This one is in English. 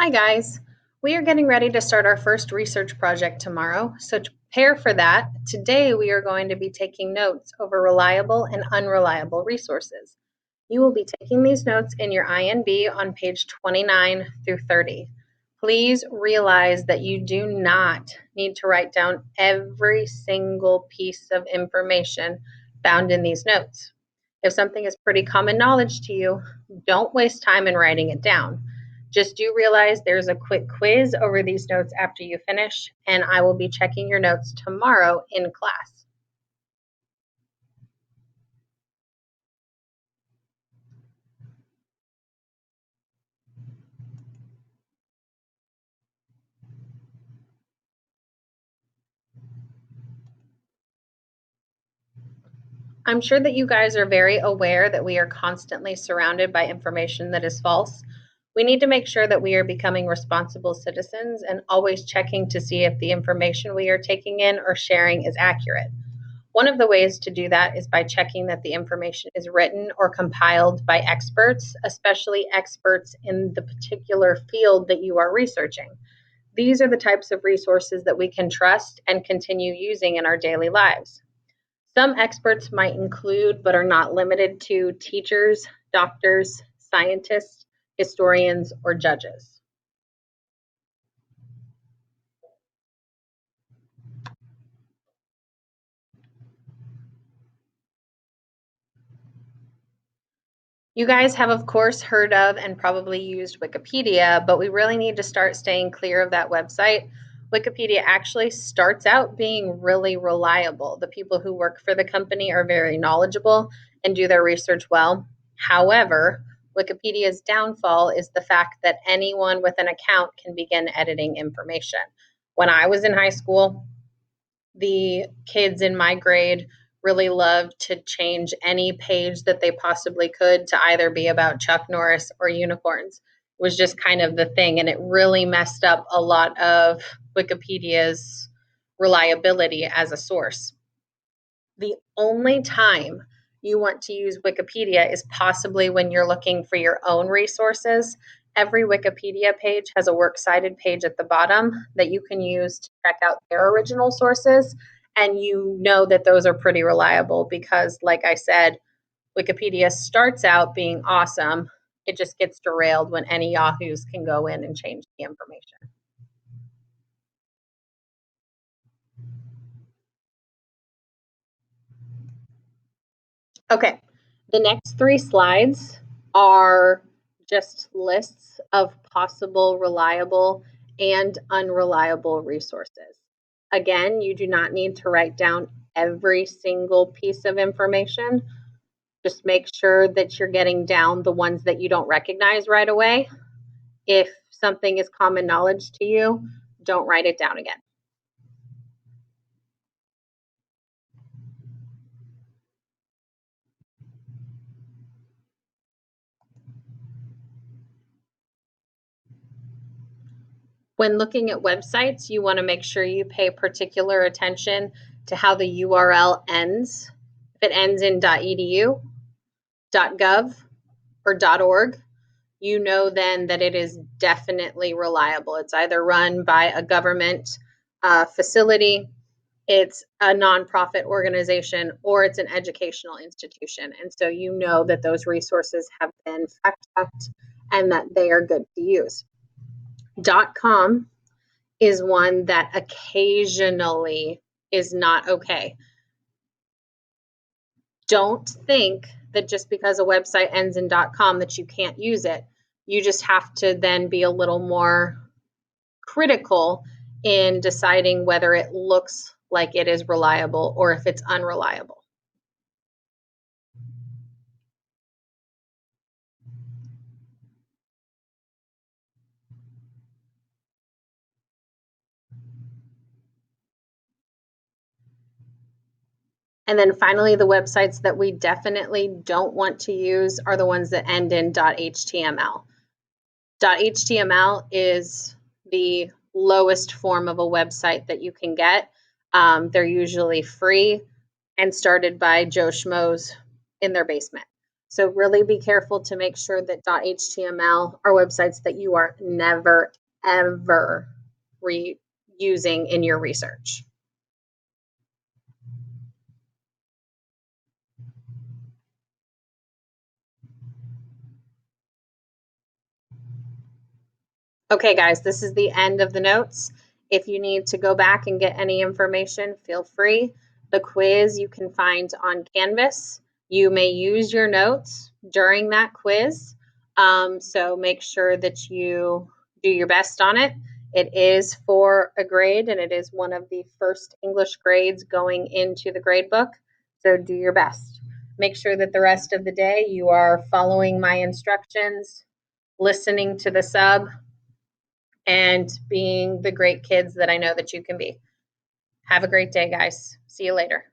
Hi guys, we are getting ready to start our first research project tomorrow, so to prepare for that, today we are going to be taking notes over reliable and unreliable resources. You will be taking these notes in your INB on page 29 through 30. Please realize that you do not need to write down every single piece of information found in these notes. If something is pretty common knowledge to you, don't waste time in writing it down. Just do realize there's a quick quiz over these notes after you finish, and I will be checking your notes tomorrow in class. I'm sure that you guys are very aware that we are constantly surrounded by information that is false. We need to make sure that we are becoming responsible citizens and always checking to see if the information we are taking in or sharing is accurate. One of the ways to do that is by checking that the information is written or compiled by experts, especially experts in the particular field that you are researching. These are the types of resources that we can trust and continue using in our daily lives. Some experts might include, but are not limited to, teachers, doctors, scientists, historians, or judges. You guys have, of course, heard of and probably used Wikipedia, but we really need to start staying clear of that website. Wikipedia actually starts out being really reliable. The people who work for the company are very knowledgeable and do their research well. However, Wikipedia's downfall is the fact that anyone with an account can begin editing information. When I was in high school, the kids in my grade really loved to change any page that they possibly could to either be about Chuck Norris or unicorns. It was just kind of the thing, and it really messed up a lot of Wikipedia's reliability as a source. The only time you want to use Wikipedia is possibly when you're looking for your own resources. Every Wikipedia page has a works cited page at the bottom that you can use to check out their original sources. And you know that those are pretty reliable because, like I said, Wikipedia starts out being awesome. It just gets derailed when any Yahoos can go in and change the information. Okay, the next three slides are just lists of possible reliable and unreliable resources. Again, you do not need to write down every single piece of information. Just make sure that you're getting down the ones that you don't recognize right away. If something is common knowledge to you, don't write it down again. When looking at websites, you want to make sure you pay particular attention to how the URL ends. If it ends in .edu, .gov, or .org, you know then that it is definitely reliable. It's either run by a government facility, it's a nonprofit organization, or it's an educational institution. And so you know that those resources have been fact-checked and that they are good to use. .com is one that occasionally is not okay. Don't think that just because a website ends in .com that you can't use it. You just have to then be a little more critical in deciding whether it looks like it is reliable or if it's unreliable. And then finally, the websites that we definitely don't want to use are the ones that end in .html. .html is the lowest form of a website that you can get. They're usually free and started by Joe Schmoes in their basement. So really be careful to make sure that .html are websites that you are never, ever using in your research. Okay, guys, this is the end of the notes. If you need to go back and get any information, feel free. The quiz you can find on Canvas. You may use your notes during that quiz. So make sure that you do your best on it. It is for a grade, and it is one of the first English grades going into the grade book. So do your best. Make sure that the rest of the day you are following my instructions, listening to the sub, and being the great kids that I know that you can be. Have a great day, guys. See you later.